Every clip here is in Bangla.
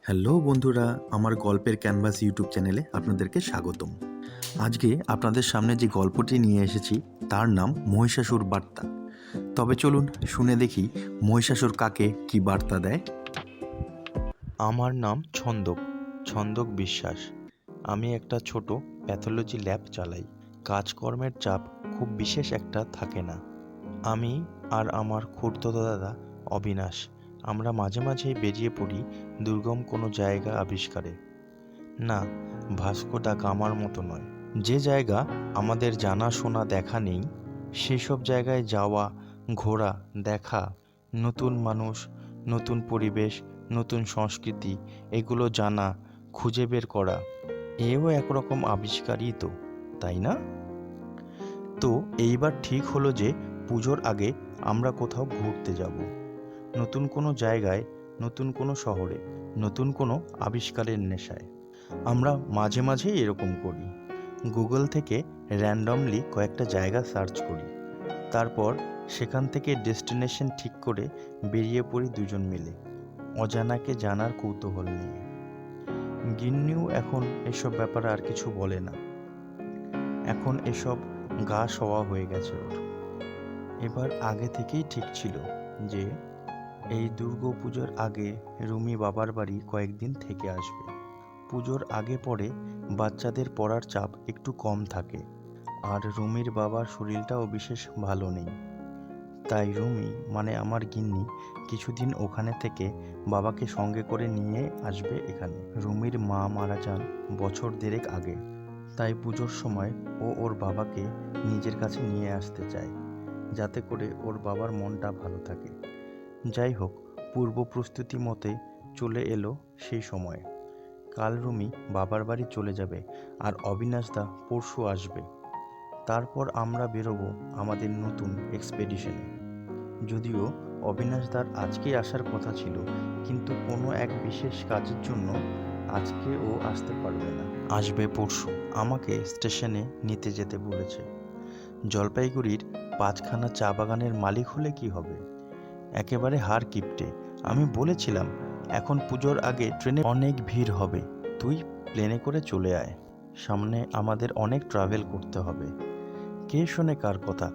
হ্যালো বন্ধুরা, আমার গল্পের ক্যানভাস ইউটিউব চ্যানেলে আপনাদেরকে স্বাগতম। আজকে আপনাদের সামনে যে গল্পটি নিয়ে এসেছি তার নাম মহিষাসুর বার্তা। তবে চলুন শুনে দেখি মহিষাসুর কাকে কি বার্তা দেয়। আমার নাম ছন্দক বিশ্বাস। আমি একটা ছোট প্যাথোলজি ল্যাব চালাই। কাজকর্মের চাপ খুব বিশেষ একটা থাকে না। আমি আর আমার খুড়তুতো দাদা অবিনাশ আমরা মাঝে মাঝেই বেরিয়ে পড়ি দুর্গম কোনো জায়গা আবিষ্কারে। না, ভাস্কো দা গামার মতো নয়। যে জায়গা আমাদের জানাশোনা দেখা নেই সেসব জায়গায় যাওয়া, ঘোরা, দেখা, নতুন মানুষ, নতুন পরিবেশ, নতুন সংস্কৃতি, এগুলো জানা, খুঁজে বের করা, এও একরকম আবিষ্কারই তো, তাই না? তো এইবার ঠিক হলো যে পুজোর আগে আমরা কোথাও ঘুরতে যাব। নতুন কোনো জায়গায়, নতুন কোনো শহরে, নতুন কোনো আবিষ্কারের নেশায়। আমরা মাঝে মাঝেই এরকম করি। গুগল থেকে র্যান্ডমলি কয়েকটা জায়গা সার্চ করি, তারপর সেখান থেকে ডেস্টিনেশন ঠিক করে বেরিয়ে পড়ি দুজন মিলে, অজানাকে জানার কৌতূহল নিয়ে। গিন্নিও এখন এসব ব্যাপারে আর কিছু বলে না। এখন এসব গা সওয়া হয়ে গেছে ওর। এবার আগে থেকেই ঠিক ছিল যে এই দুর্গাপুজোর আগে রুমি বাবার বাড়ি কয়েকদিন থেকে আসবে। পুজোর আগে পরে বাচ্চাদের পড়ার চাপ একটু কম থাকে, আর রুমির বাবার শরীরটাও বিশেষ ভালো নেই। তাই রুমি মানে আমার গিন্নি কিছুদিন ওখানে থেকে বাবাকে সঙ্গে করে নিয়ে আসবে এখানে। রুমির মা মারা যান বছর দেড়েক আগে, তাই পুজোর সময় ও ওর বাবাকে নিজের কাছে নিয়ে আসতে চায়, যাতে করে ওর বাবার মনটা ভালো থাকে। যাই হোক, পূর্ব প্রস্তুতি মতে চলে এলো সেই সময়। কাল রুমি বাবার বাড়ি চলে যাবে আর অবিনাশদা পরশু আসবে। তারপর আমরা বেরোবো আমাদের নতুন এক্সপেডিশনে। যদিও অবিনাশদার আজকেই আসার কথা ছিল, কিন্তু কোনো এক বিশেষ কাজের জন্য আজকে ও আসতে পারবে না, আসবে পরশু। আমাকে স্টেশনে নিতে যেতে বলেছে। জলপাইগুড়ির 5খানা চা বাগানের মালিক হলে কি হবে, একেবারে হার কিপটে। আমি বলেছিলাম এখন পুজোর আগে ট্রেনে অনেক ভিড় হবে, তুই প্লেনে করে চলে আয়, সামনে আমাদের অনেক ট্রাভেল করতে হবে। কে শোনে কার কথা,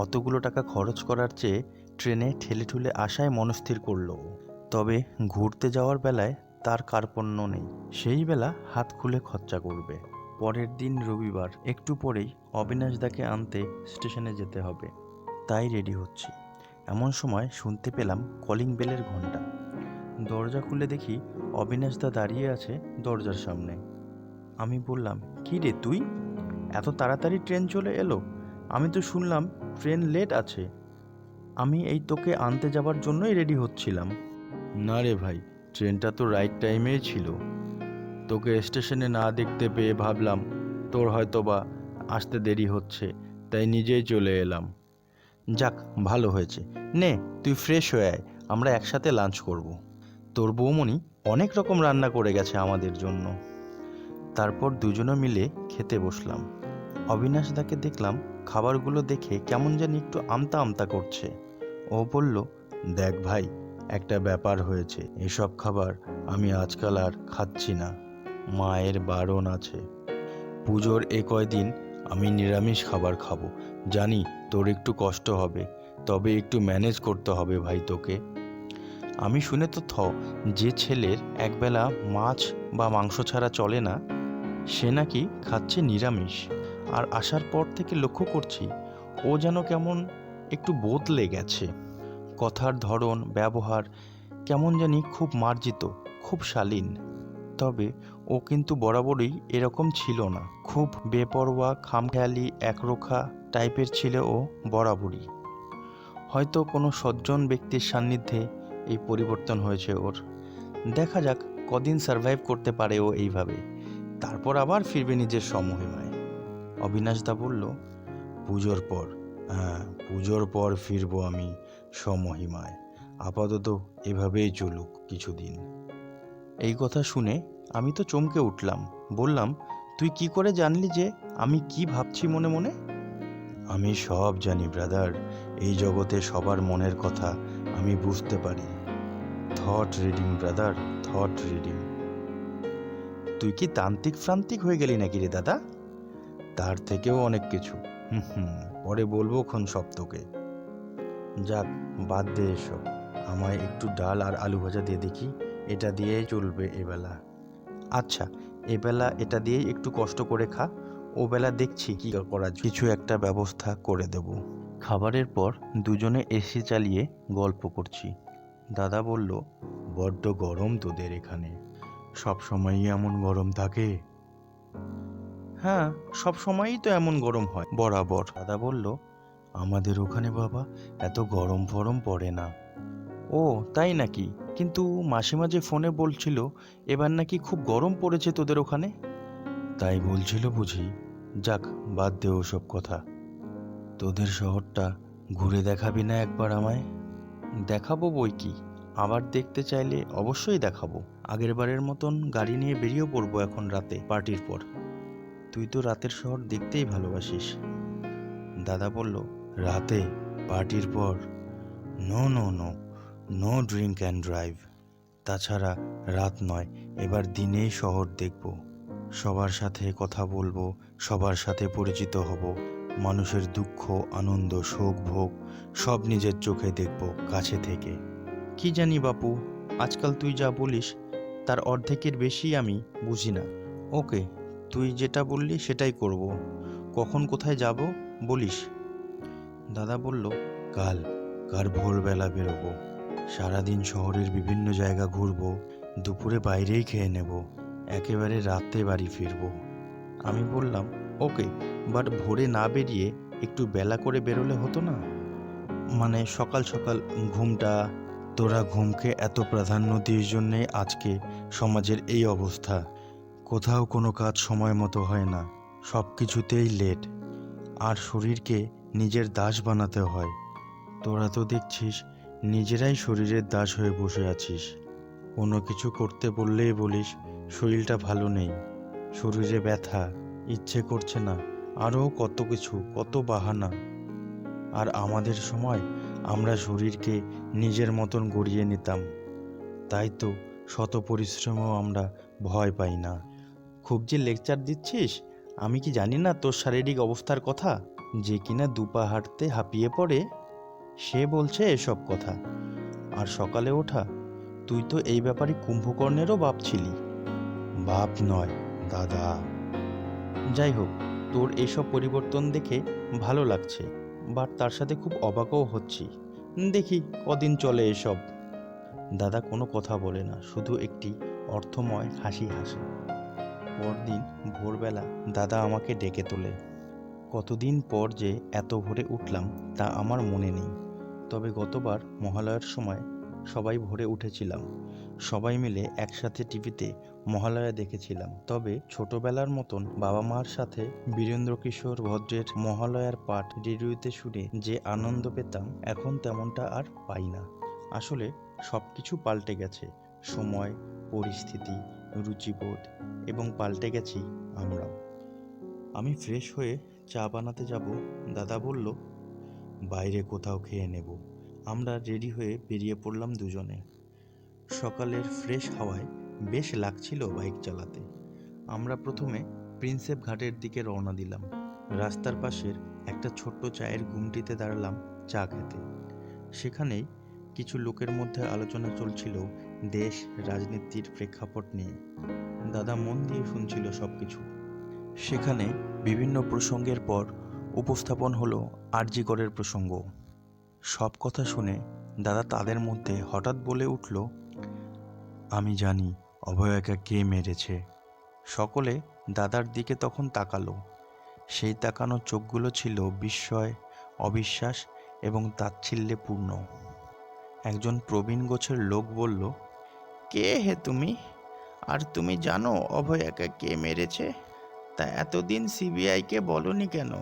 অতগুলো টাকা খরচ করার চেয়ে ট্রেনে ঠেলে ঠুলে আসায় মনস্থির করলো। তবে ঘুরতে যাওয়ার বেলায় তার কার্পণ্য নেই, সেই বেলা হাত খুলে খরচা করবে। পরের দিন রবিবার, একটু পরেই অবিনাশদাকে আনতে স্টেশনে যেতে হবে, তাই রেডি হচ্ছি। এমন সময় শুনতে পেলাম কলিং বেলের ঘণ্টা। দরজা খুলে দেখি অবিনাশদা দাঁড়িয়ে আছে দরজার সামনে। আমি বললাম, কী রে তুই, এত তাড়াতাড়ি ট্রেন চলে এলো? আমি তো শুনলাম ট্রেন লেট আছে। আমি এই তোকে আনতে যাবার জন্যই রেডি হচ্ছিলাম। না রে ভাই, ট্রেনটা তো রাইট টাইমেই ছিল। তোকে স্টেশনে না দেখতে পেয়ে ভাবলাম তোর হয়তো বা আসতে দেরি হচ্ছে, তাই নিজেই চলে এলাম। যাক, ভালো হয়েছে। নে তুই ফ্রেশ হয়ে আয়, আমরা একসাথে লাঞ্চ করব। তোর বৌমণি অনেক রকম রান্না করে গেছে আমাদের জন্য। তারপর দুজনে মিলে খেতে বসলাম। অবিনাশদাকে দেখলাম খাবারগুলো দেখে কেমন জানি একটু আমতা আমতা করছে। ও বলল, দেখ ভাই, একটা ব্যাপার হয়েছে, এসব খাবার আমি আজকাল আর খাচ্ছি না, মায়ের বারণ আছে। পুজোর কয়দিন আমি নিরামিষ খাবার খাবো। জানি তোর একটু কষ্ট হবে, তবে একটু ম্যানেজ করতে হবে ভাই তোকে। আমি শুনে তো যে ছেলের একবেলা মাছ বা মাংস ছাড়া চলে না, সে নাকি খাচ্ছে নিরামিষ। আর আসার পর থেকে লক্ষ্য করছি ও যেন কেমন একটু বদলে গেছে। কথার ধরন, ব্যবহার কেমন জানি খুব মার্জিত, খুব শালীন। তবে ও কিন্তু বরাবরই এরকম ছিল না। খুব বেপরোয়া, খামখেয়ালি, একরোখা টাইপের ছিল ও বরাবরই। হয়তো কোনো সজ্জন ব্যক্তির সান্নিধ্যে এই পরিবর্তন হয়েছে ওর। দেখা যাক কদিন সার্ভাইভ করতে পারে ও এইভাবে, তারপর আবার ফিরবে নিজের সমহিমায়। অবিনাশদা বলল, পুজোর পর, হ্যাঁ পুজোর পর ফিরবো আমি সমহিমায়। আপাতত এভাবেই চলুক কিছুদিন। এই কথা শুনে আমি তো চমকে উঠলাম। বললাম, তুই কি করে জানলি যে আমি কি ভাবছি মনে মনে? আমি সব জানি ব্রাদার, এই জগতে সবার মনের কথা আমি বুঝতে পারি। Thought reading brother, thought reading. তুই কি তান্ত্রিক ফ্রান্তিক হয়ে গেলি নাকি রে দাদা? তার থেকেও অনেক কিছু। পরে বলবো খন সব তোকে। যাক, বাদ দে এসব। আমায় একটু ডাল আর আলু ভাজা দিয়ে দেখি, এটা দিয়েই চলবে এবেলা। আচ্ছা, এবেলা এটা দিয়েই একটু কষ্ট করে খা, ওবেলা দেখছি কি করা যায়। কিছু একটা ব্যবস্থা করে দেব। খাবারের পর দুজনে এসি চালিয়ে গল্প করছি। দাদা বলল, বড্ড গরম তোদের এখানে। সব সময়ই এমন গরম থাকে? হ্যাঁ, সব সময়ই তো এমন গরম হয় বরাবর। দাদা বলল, আমাদের ওখানে বাবা এত গরম ফরম পড়ে না। ও তাই নাকি? কিন্তু মাসিমা যে ফোনে বলছিল এবার নাকি খুব গরম পড়েছে তোদের ওখানে। তাই বলছিল বুঝি। যাক, বাদ দে ওসব কথা। তোদের শহরটা ঘুরে দেখাবি না একবার আমায়? দেখাবো বই কি, আবার দেখতে চাইলে অবশ্যই দেখাবো। আগের বারের মতন গাড়ি নিয়ে বেরিয়ে পড়বো এখন রাতে পার্টির পর। তুই তো রাতের শহর দেখতেই ভালোবাসিস। দাদা বলল, রাতে পার্টির পর? No no no, no drink and drive. তাছাড়া রাত নয়, এবার দিনেই শহর দেখব। সবার সাথে কথা বলবো, সবার সাথে পরিচিত হব। মানুষের দুঃখ, আনন্দ, শোক, ভোগ সব নিজের চোখে দেখব কাছে থেকে। কি জানি বাপু, আজকাল তুই যা বলিস তার অর্ধেকের বেশি আমি বুঝি না। ওকে, তুই যেটা বললি সেটাই করব। কখন কোথায় যাব বলিস? দাদা বলল, কাল ভোরবেলা বেরোবো। সারাদিন শহরের বিভিন্ন জায়গা ঘুরবো, দুপুরে বাইরেই খেয়ে নেব, একেবারে রাতে বাড়ি ফিরবো। আমি বললাম, ওকে, বাট ভোরে না বেরিয়ে একটু বেলা করে বেরোলে হতো না? মানে সকাল সকাল ঘুমটা। তোরা ঘুমকে এত প্রাধান্য দিস জন্যে আজকে সমাজের এই অবস্থা। কোথাও কোনো কাজ সময় মতো হয় না, সব কিছুতেই লেট, আর শরীরকে নিজের দাস বানাতে হয়। তোরা তো দেখছিস নিজেরাই শরীরের দাস হয়ে বসে আছিস। কোনো কিছু করতে বললেই বলিস শরীরটা ভালো নেই, শরীরে ব্যথা, ইচ্ছে করছে না, আরও কত কিছু, কত বাহানা। আর আমাদের সময় আমরা শরীরকে নিজের মতন গড়িয়ে নিতাম। তাই তো শত পরিশ্রমেও আমরা ভয় পাই না। খুব যে লেকচার দিচ্ছিস, আমি কি জানি না তোর শারীরিক অবস্থার কথা? যে কিনা দুপা হাঁটতে হাঁপিয়ে পড়ে সে বলছে এসব কথা। আর সকালে ওঠা, তুই তো এই ব্যাপারে কুম্ভকর্ণেরও বাপ ছিলি। বাপ নয়, দাদা। যাই হোক, তোর এইসব পরিবর্তন দেখে ভালো লাগছে, বাট তার সাথে খুব অবাকও হচ্ছি। দেখি কদিন চলে এসব। দাদা কোনো কথা বলে না, শুধু একটি অর্থময় হাসি হাসে। পরদিন ভোরবেলা দাদা আমাকে ডেকে তোলে। কতদিন পর যে এত ভোরে উঠলাম তা আমার মনে নেই, তবে গতবার মহালয়ার সময় সবাই ভোরে উঠেছিলাম। সবাই মিলে একসাথে টিভিতে মহালয়া দেখেছিলাম। তবে ছোটবেলার মতন বাবা মার সাথে বীরেন্দ্র কিশোর ভদ্রের মহালয়ার পাঠ রেডিওতে শুনে যে আনন্দ পেতাম, এখন তেমনটা আর পাই না। আসলে সব কিছু পাল্টে গেছে, সময়, পরিস্থিতি, রুচিবোধ, এবং পাল্টে গেছি আমরাও। আমি ফ্রেশ হয়ে চা বানাতে যাব, দাদা বলল, বাইরে কোথাও খেয়ে নেব। আমরা রেডি হয়ে বেরিয়ে পড়লাম দুজনে। সকালের ফ্রেশ হাওয়ায় বেশ লাগছিল বাইক চালাতে। আমরা প্রথমে প্রিন্সেপ ঘাটের দিকে রওনা দিলাম। রাস্তার পাশের একটা ছোট্ট চায়ের গুমটিতে দাঁড়ালাম চা খেতে। সেখানেই কিছু লোকের মধ্যে আলোচনা চলছিল দেশ রাজনীতির প্রেক্ষাপট নিয়ে। দাদা মন দিয়ে শুনছিল সব কিছু। সেখানে বিভিন্ন প্রসঙ্গের পর উপস্থাপন হলো আরজি করের প্রসঙ্গ। সব কথা শুনে দাদা তাদের মধ্যে হঠাৎ বলে উঠল, আমি জানি অভয়াকে কে মেরেছে। সকলে দাদার দিকে তখন তাকালো। সেই তাকানো চোখগুলো ছিল বিস্ময়, অবিশ্বাস এবং তাচ্ছিল্যে পূর্ণ। একজন প্রবীণ গোছের লোক বলল, কে হে তুমি? আর তুমি জানো অভয়াকে কে মেরেছে? তা এতদিন সিবিআইকে বলনি কেন?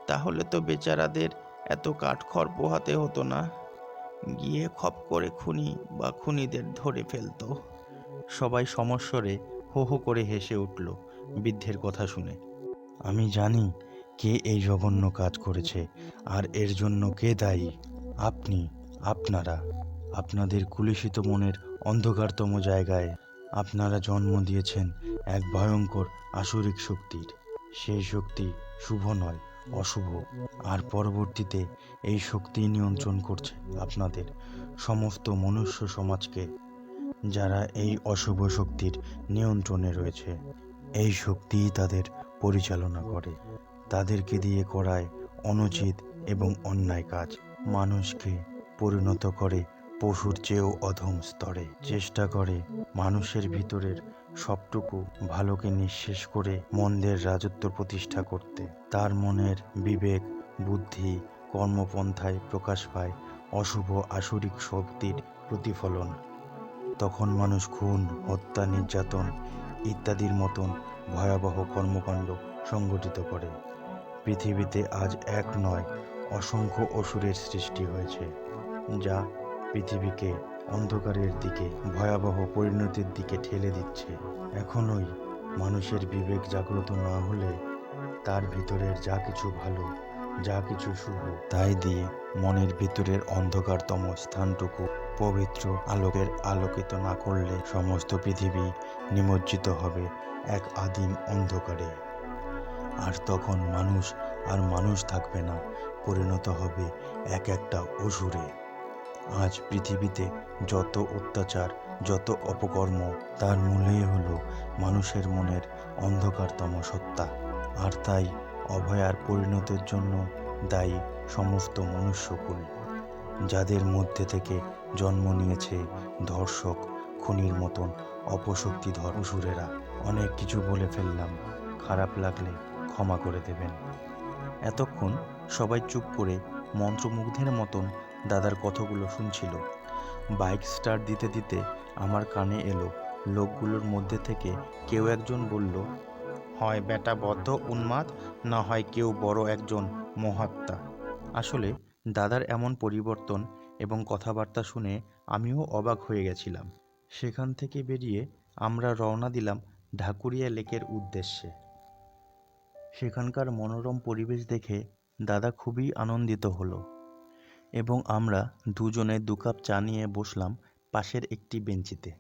তাহলে তো বেচারাদের এত কাঠখড় পোহাতে হতো না, গিয়ে খপ করে খুনি বা খুনিদের ধরে ফেলতো। সবাই সমস্বরে হো হো করে হেসে উঠল বৃদ্ধের কথা শুনে। আমি জানি কে এই জঘন্য কাজ করেছে, আর এর জন্য কে দায়ী। আপনারা আপনাদের কুলিশিত মনের অন্ধকারতম জায়গায় আপনারা জন্ম দিয়েছেন এক ভয়ঙ্কর আসুরিক শক্তির। সেই শক্তি শুভ নয়, অশুভ। আর পরবর্তীতে এই শক্তি নিয়ন্ত্রণ করছে আপনাদের সমস্ত মনুষ্য সমাজকে, যারা এই অশুভ শক্তির নিয়ন্ত্রণে রয়েছে। এই শক্তিই তাদের পরিচালনা করে, তাদেরকে দিয়ে করায় অনুচিত এবং অন্যায় কাজ, মানুষকে পরিণত করে পশুর চেয়েও অধম স্তরে, চেষ্টা করে মানুষের ভিতরের সবটুকু ভালোকে নিঃশেষ করে মন্দের রাজত্ব প্রতিষ্ঠা করতে। তার মনের বিবেক, বুদ্ধি, কর্মপন্থায় প্রকাশ পায় অশুভ আসুরিক শক্তির প্রতিফলন। তখন মানুষ খুন, হত্যা, নির্যাতন ইত্যাদির মতন ভয়াবহ কর্মকাণ্ড সংগঠিত করে। পৃথিবীতে আজ এক নয়, অসংখ্য অসুরের সৃষ্টি হয়েছে, যা পৃথিবীকে অন্ধকারের দিকে, ভয়াবহ পরিণতির দিকে ঠেলে দিচ্ছে। এখনোই মানুষের বিবেক জাগ্রত না হলে তার ভিতরের যা কিছু ভালো, যা কিছু শুভ, তাই দিয়ে মনের ভিতরের অন্ধকারতম স্থানটুকু পবিত্র আলোকের আলোকিত না করলে সমস্ত পৃথিবী নিমজ্জিত হবে এক আদিম অন্ধকারে। আর তখন মানুষ আর মানুষ থাকবে না, পরিণত হবে এক একটা অসুরে। আজ পৃথিবীতে যত অত্যাচার, যত অপকর্ম, তার মূলেই হলো মানুষের মনের অন্ধকারতম সত্তা। আর তাই অভয়ার পরিণতির জন্য দায়ী সমস্ত মনুষ্যকুল, যাদের মধ্যে থেকে জন্ম নিয়েছে ধর্ষক, খুনির মতন অপশক্তিধর অসুরেরা। অনেক কিছু বলে ফেললাম, খারাপ লাগলে ক্ষমা করে দেবেন। এতক্ষণ সবাই চুপ করে মন্ত্রমুগ্ধের মতন দাদার কথাগুলো শুনছিল। বাইক স্টার্ট দিতে দিতে আমার কানে এলো, লোকগুলোর মধ্যে থেকে কেউ একজন বলল, হয় বেটা বদ্ধ উন্মাদ, না হয় কেউ বড় একজন মহাত্মা। আসলে দাদার এমন পরিবর্তন এবং কথাবার্তা শুনে আমিও অবাক হয়ে গেছিলাম। সেখান থেকে বেরিয়ে আমরা রওনা দিলাম ঢাকুরিয়া লেকের উদ্দেশ্যে। সেখানকার মনোরম পরিবেশ দেখে দাদা খুবই আনন্দিত হলো এবং আমরা দুজনে 2 কাপ চা নিয়ে বসলাম পাশের একটি বেঞ্চিতে।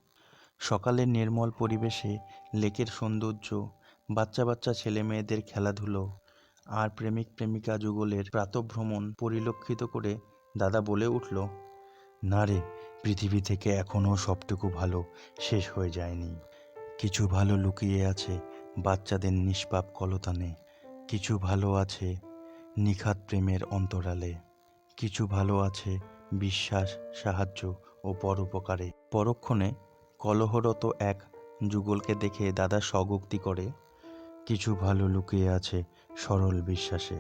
সকালের নির্মল পরিবেশে লেকের সৌন্দর্য, বাচ্চা বাচ্চা ছেলে মেয়েদের খেলাধুলো আর প্রেমিক প্রেমিকা যুগলের প্রাতঃভ্রমণ পরিলক্ষিত করে দাদা বলে উঠল, না রে, পৃথিবী থেকে এখনও সবটুকু ভালো শেষ হয়ে যায়নি। কিছু ভালো লুকিয়ে আছে বাচ্চাদের নিষ্পাপ কলতানে, কিছু ভালো আছে নিখাত প্রেমের অন্তরালে, কিছু ভালো আছে বিশ্বাস, সাহায্য ও পরোপকারে। পরক্ষণে কলহরত এক যুগলকে দেখে দাদা স্বগোক্তি করে, কিছু ভালো লুকিয়ে আছে সরল বিশ্বাসে,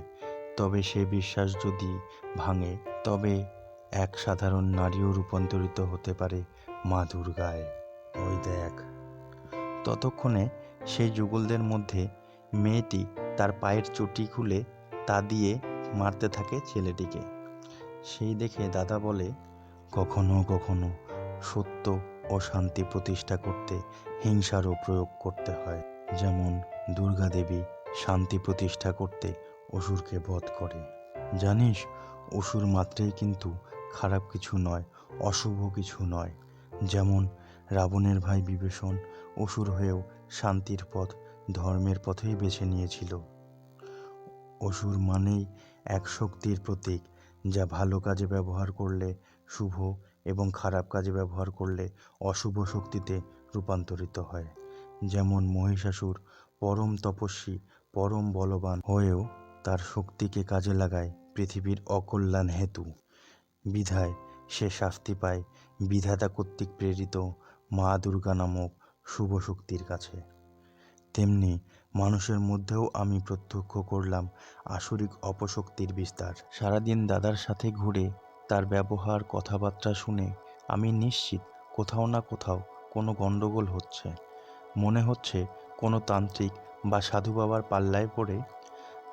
তবে সে বিশ্বাস যদি ভাঙে তবে এক সাধারণ নারীও রূপান্তরিত হতে পারে মা দুর্গায়। ওই দেখ। ততক্ষণে সেই যুগলদের মধ্যে মেয়েটি তার পায়ের চটি খুলে তা দিয়ে মারতে থাকে ছেলেটিকে। সেই দেখে দাদা বলে, কখনো কখনো সত্য ও শান্তি প্রতিষ্ঠা করতে হিংসারও প্রয়োগ করতে হয়। যেমন দুর্গা দেবী শান্তি প্রতিষ্ঠা করতে অসুরকে বধ করে। জানিস, অসুর মাত্রেই কিন্তু খারাপ কিছু নয়, অশুভ কিছু নয়। যেমন রাবণের ভাই বিভীষণ অসুর হয়েও শান্তির পথ, ধর্মের পথেই বেছে নিয়েছিল। অসুর মানেই এক শক্তির প্রতীক, যা ভালো কাজে ব্যবহার করলে শুভ এবং খারাপ কাজে ব্যবহার করলে অশুভ শক্তিতে রূপান্তরিত হয়। যেমন মহিষাসুর পরম তপস্বী, পরম বলবান হয়েও তার শক্তিকে কাজে লাগায় পৃথিবীর অকল্যাণ হেতু। বিধায় সে শাস্তি পায় বিধাতা কর্তৃক প্রেরিত মা দুর্গা নামক শুভ শক্তির কাছে। তেমনি মানুষের মধ্যেও আমি প্রত্যক্ষ করলাম আসুরিক অপশক্তির বিস্তার। সারাদিন দাদার সাথে ঘুরে তার ব্যবহার, কথাবার্তা শুনে আমি নিশ্চিত কোথাও না কোথাও কোনো গণ্ডগোল হচ্ছে। মনে হচ্ছে কোনো তান্ত্রিক বা সাধু বাবার পাল্লায় পড়ে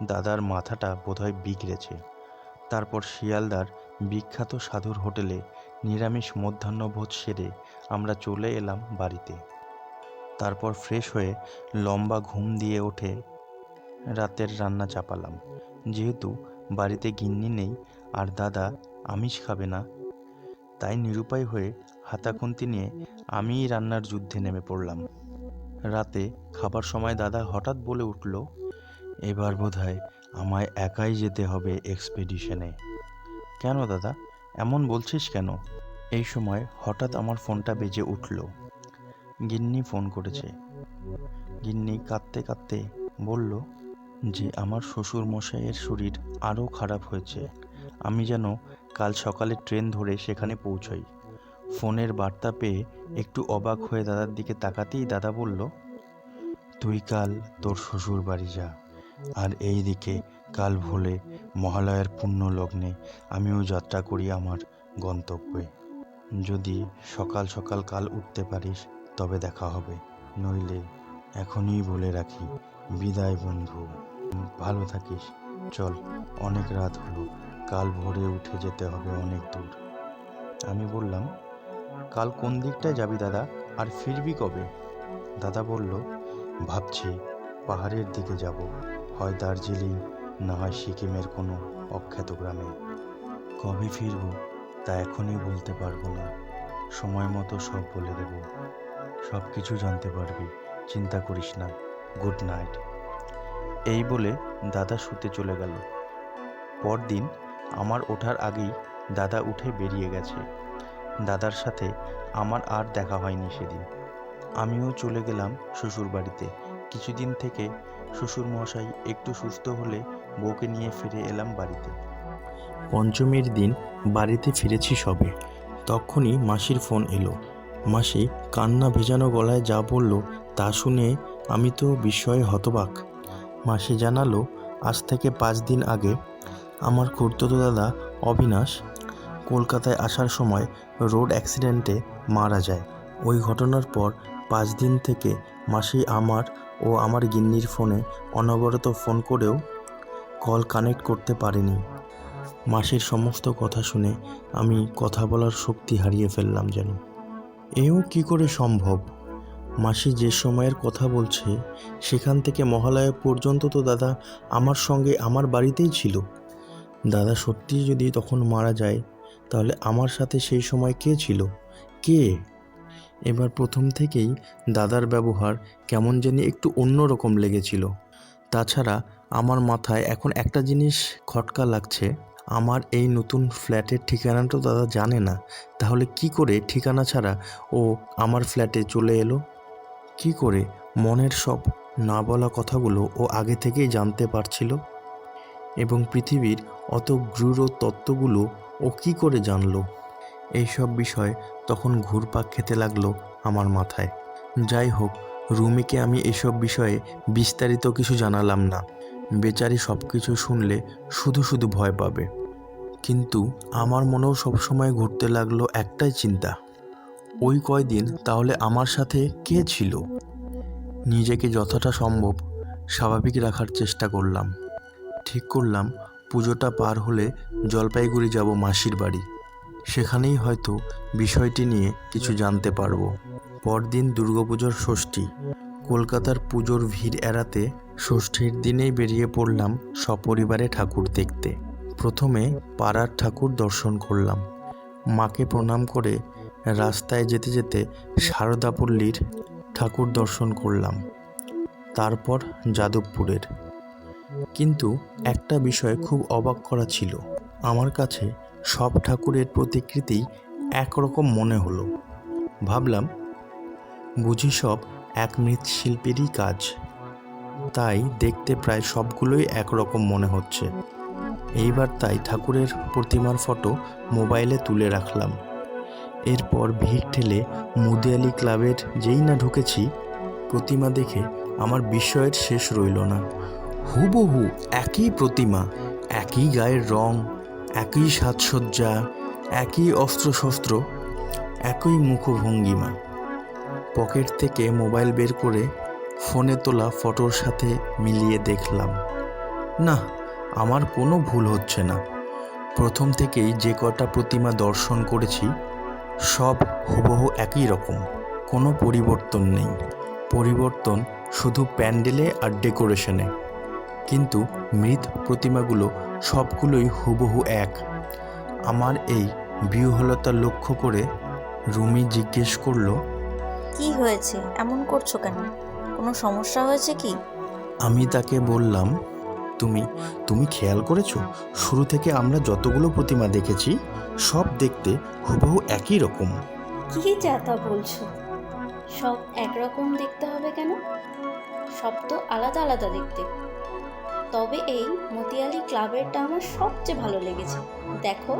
দাদার মাথাটা বোধহয় বিগড়েছে। তারপর শিয়ালদার বিখ্যাত সাধুর হোটেলে নিরামিষ মধ্যাহ্নভোজ সেরে আমরা চলে এলাম বাড়িতে। তারপর ফ্রেশ হয়ে লম্বা ঘুম দিয়ে উঠে রাতের রান্না চাপালাম। যেহেতু বাড়িতে গিন্নি নেই আর দাদা আমিষ খাবে না, তাই নিরুপায় হয়ে হাতাখুন্তি নিয়ে আমিই রান্নার যুদ্ধে নেমে পড়লাম। রাতে খাবার সময় দাদা হঠাৎ বলে উঠল, এবার বোধহয় আমায় একাই যেতে হবে এক্সপেডিশনে। কেন দাদা, এমন বলছিস কেন? এই সময় হঠাৎ আমার ফোনটা বেজে উঠল। গিন্নি ফোন করেছে। গিন্নি কাঁদতে কাঁদতে বলল যে আমার শ্বশুর মশাইয়ের শরীর আরও খারাপ হয়েছে, আমি যেন কাল সকালে ট্রেন ধরে সেখানে পৌঁছই। ফোনের বার্তা পেয়ে একটু অবাক হয়ে দাদার দিকে তাকাতেই দাদা বলল, তুই কাল তোর শ্বশুর বাড়ি যা, আর এই দিকে কাল ভোলে মহালয়ার পুণ্য লগ্নে আমিও যাত্রা করি আমার গন্তব্যে। যদি সকাল সকাল কাল উঠতে পারিস তবে দেখা হবে, নইলে এখনই বলে রাখি, বিদায় বন্ধু, ভালো থাকিস। চল, অনেক রাত হলো, কাল ভোরে উঠে যেতে হবে অনেক দূর। আমি বললাম, কাল কোন দিকটায় যাবি দাদা, আর ফিরবি কবে? দাদা বলল, ভাবছি পাহাড়ের দিকে যাব, হয় দার্জিলিং, না হয় সিকিমের কোনো অখ্যাত গ্রামে। কবে ফিরব তা এখনই বলতে পারবো না, সময় মতো সব বলে দেব, সব কিছু জানতে পারবি, চিন্তা করিস না। Good night. এই বলে দাদা শুতে চলে গেল। পরদিন আমার ওঠার আগেই দাদা উঠে বেরিয়ে গেছে। দাদার সাথে আমার আর দেখা হয়নি সেদিন। আমিও চলে গেলাম শ্বশুর বাড়িতে। কিছুদিন থেকে শ্বশুর মশাই একটু সুস্থ হলে বউকে নিয়ে ফিরে এলাম বাড়িতে। পঞ্চমীর দিন বাড়িতে ফিরেছি সবে, তখনই মাসির ফোন এলো। মাসি কান্না ভেজানো গলায় যা বলল তা শুনে আমি তো বিস্ময়ে হতবাক। মাসি জানালো, আজ থেকে 5 দিন আগে আমার খুড়তুতো দাদা অবিনাশ কলকাতায় আসার সময় রোড অ্যাক্সিডেন্টে মারা যায়। ওই ঘটনার পর 5 দিন থেকে মাসি আমার ও আমার গিন্নির ফোনে অনবরত ফোন করেও কল কানেক্ট করতে পারেনি। মাসির সমস্ত কথা শুনে আমি কথা বলার শক্তি হারিয়ে ফেললাম যেন। এও কি করে সম্ভব? মাসি যে সময়ের কথা বলছে সেখান থেকে মহালয়া পর্যন্ত তো দাদা আমার সঙ্গে আমার বাড়িতেই ছিল। দাদা সত্যিই যদি তখন মারা যায় তাহলে আমার সাথে সেই সময় কে ছিল? কে? এবার প্রথম থেকেই দাদার ব্যবহার কেমন জানি একটু অন্যরকম লেগেছিল। তাছাড়া আমার মাথায় এখন একটা জিনিস খটকা লাগছে, আমার এই নতুন ফ্ল্যাটের ঠিকানাটা দাদা জানে না, তাহলে কি করে ঠিকানা ছাড়া ও আমার ফ্ল্যাটে চলে এলো? কি করে মনের সব না বলা কথাগুলো ও আগে থেকেই জানতে পারছিল? এবং পৃথিবীর অত গূঢ় তত্ত্বগুলো ও কি করে জানলো? এইসব বিষয় তখন ঘুরপাক খেতে লাগলো আমার মাথায়। যাই হোক, রুমিকে আমি এসব বিষয়ে বিস্তারিত কিছু জানালাম না, বেচারি সব কিছু শুনলে শুধু শুধু ভয় পাবে। কিন্তু আমার মনেও সবসময় ঘুরতে লাগলো একটাই চিন্তা, ওই কয়দিন তাহলে আমার সাথে কে ছিল? নিজেকে যতটা সম্ভব স্বাভাবিক রাখার চেষ্টা করলাম। ঠিক করলাম পুজোটা পার হলে জলপাইগুড়ি যাব মাসির বাড়ি, সেখানেই হয়তো বিষয়টি নিয়ে কিছু জানতে পারবো। পরদিন দুর্গাপুজোর ষষ্ঠী। কলকাতার পুজোর ভিড় এড়াতে ষষ্ঠীর দিনেই বেরিয়ে পড়লাম সপরিবারে ঠাকুর দেখতে। প্রথমে পাড়ার ঠাকুর দর্শন করলাম, মাকে প্রণাম করে রাস্তায় যেতে যেতে সারদাপল্লীর ঠাকুর দর্শন করলাম, তারপর যাদবপুরের। কিন্তু একটা বিষয় খুব অবাক করা ছিল, আমার কাছে সব ঠাকুরের প্রতিকৃতি একরকম মনে হলো। ভাবলাম বুঝি সব এক মৃৎশিল্পীরই কাজ, তাই দেখতে প্রায় সবগুলোই একরকম মনে হচ্ছে। এইবার তাই ঠাকুরের প্রতিমার ফটো মোবাইলে তুলে রাখলাম। এরপর ভিড় ঠেলে মুদিয়ালি ক্লাবের যেই না ঢুকেছি, প্রতিমা দেখে আমার বিস্ময়ের শেষ রইল না। হুবহু একই প্রতিমা, একই গায়ের রং, একই সাজসজ্জা, একই অস্ত্রশস্ত্র, একই মুখভঙ্গিমা। পকেট থেকে মোবাইল বের করে ফোনে তোলা ফটোর সাথে মিলিয়ে দেখলাম, না, আমার কোনো ভুল হচ্ছে না। প্রথম থেকেই যে কটা প্রতিমা দর্শন করেছি সব হুবহু একই রকম, কোনো পরিবর্তন নেই। পরিবর্তন শুধু প্যান্ডেলে আর ডেকোরেশনে, কিন্তু মৃৎ প্রতিমাগুলো সবগুলোই হুবহু এক। আমার এই বিহ্বলতা লক্ষ্য করে রুমি জিজ্ঞেস করলো, কি হয়েছে, এমন করছো কেন? কোনো সমস্যা হয়েছে কি? আমি তাকে বললাম, তুমি তুমি খেয়াল করেছো, শুরু থেকে আমরা যতগুলো প্রতিমা দেখেছি সব দেখতে হুবহু একই রকম। কি যা তা বলছো? সব একরকম দেখতে হবে কেন? সব তো আলাদা আলাদা দেখতে। তবে এই মতিয়ালি ক্লাবেরটা আমার সবচেয়ে ভালো লেগেছে। দেখো,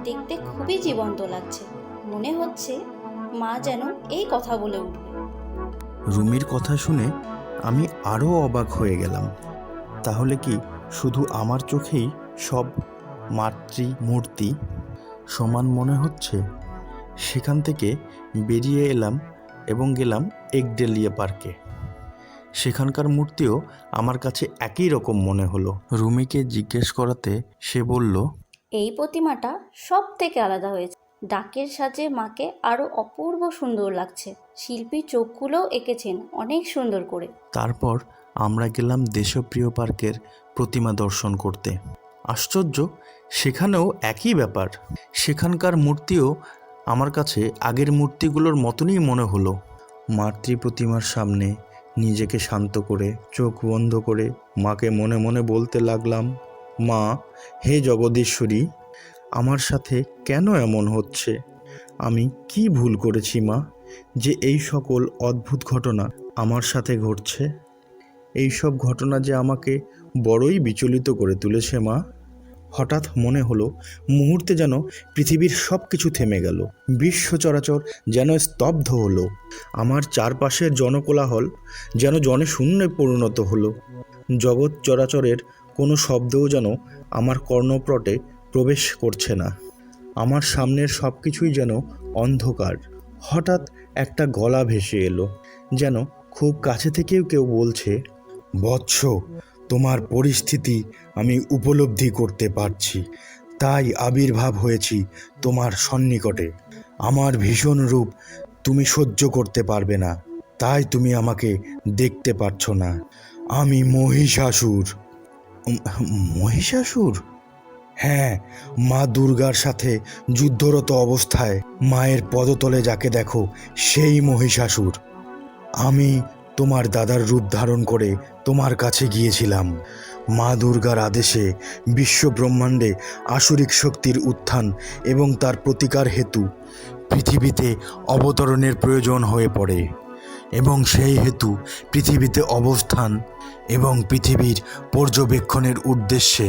দেখতে খুবই জীবন্ত লাগছে। মনে হচ্ছে মা যেন এই কথা বলে উঠবে। রুমির কথা শুনে আমি আরও অবাক হয়ে গেলাম। তাহলে কি শুধু আমার চোখেই সব মাতৃমূর্তি সমান মনে হচ্ছে? সেখান থেকে বেরিয়ে এলাম এবং গেলাম একডেলিয়া পার্কে। সেখানকার মূর্তিও আমার কাছে একই রকম মনে হলো। রুমিকে জিজ্ঞেস করাতে সে বলল, এই প্রতিমাটা সব থেকে আলাদা হয়েছে। ডাকের সাজে মাকে আরো অপূর্ব সুন্দর লাগছে। শিল্পী চোখগুলোও এঁকেছেন অনেক সুন্দর করে। তারপর আমরা গেলাম দেশপ্রিয় পার্কের প্রতিমা দর্শন করতে। আশ্চর্য, সেখানেও একই ব্যাপার। সেখানকার মূর্তিও আমার কাছে আগের মূর্তিগুলোর মতনই মনে হলো। মাতৃ প্রতিমার সামনে নিজেকে শান্ত করে চোখ বন্ধ করে মাকে মনে মনে বলতে লাগলাম, মা, হে জগদীশ্বরী, আমার সাথে কেন এমন হচ্ছে? আমি কি ভুল করেছি মা, যে এই সকল অদ্ভুত ঘটনা আমার সাথে ঘটছে? এই সব ঘটনা যে আমাকে বড়ই বিচলিত করে তুলেছে মা। হঠাৎ মনে হলো মুহূর্তে যেন পৃথিবীর সব কিছু থেমে গেল, বিশ্ব চরাচর যেন স্তব্ধ হলো, আমার চারপাশের জনকোলাহল যেন জনে শূন্যে পরিণত হলো। জগৎ চরাচরের কোনো শব্দও যেন আমার কর্ণপটে প্রবেশ করছে না। আমার সামনের সব কিছুই যেন অন্ধকার। হঠাৎ একটা গলা ভেসে এলো, যেন খুব কাছে থেকেও কেউ বলছে, বৎস, তোমার পরিস্থিতি আমি উপলব্ধি করতে পারছি, তাই আবির্ভাব হয়েছি তোমার সন্নিকটে। আমার ভীষণ রূপ তুমি সহ্য করতে পারবে না, তাই তুমি আমাকে দেখতে পাচ্ছ না। আমি মহিষাসুর। মহিষাসুর? হ্যাঁ, মা দুর্গার সাথে যুদ্ধরত অবস্থায় মায়ের পদতলে যাকে দেখো সেই মহিষাসুর। আমি তোমার দাদার রূপ ধারণ করে তোমার কাছে গিয়েছিলাম। মা দুর্গার আদেশে বিশ্ব ব্রহ্মাণ্ডে আসুরিক শক্তির উত্থান এবং তার প্রতিকার হেতু পৃথিবীতে অবতরণের প্রয়োজন হয়ে পড়ে, এবং সেই হেতু পৃথিবীতে অবস্থান এবং পৃথিবীর পর্যবেক্ষণের উদ্দেশ্যে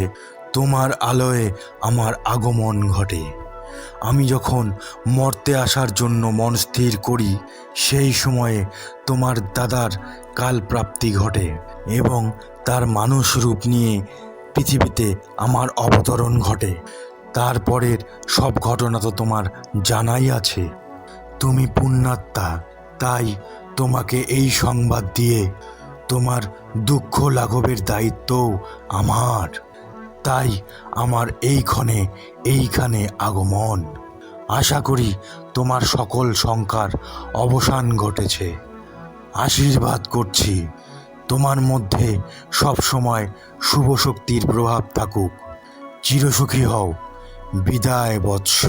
তোমার আলোয় আমার আগমন ঘটে। আমি যখন মর্তে আসার জন্য মন স্থির করি, সেই সময়ে তোমার দাদার কালপ্রাপ্তি ঘটে এবং তার মানুষ রূপ নিয়ে পৃথিবীতে আমার অবতরণ ঘটে। তারপরের সব ঘটনা তো তোমার জানাই আছে। তুমি পুণ্যাত্মা, তাই তোমাকে এই সংবাদ দিয়ে তোমার দুঃখ লাঘবের দায়িত্বও আমার। তাই আমার এইখানে আগমন। আশা করি তোমার সকল শঙ্কার অবসান ঘটেছে। আশীর্বাদ করছি, তোমার মধ্যে সবসময় শুভ শক্তির প্রভাব থাকুক। চিরসুখী হও। বিদায় বৎস।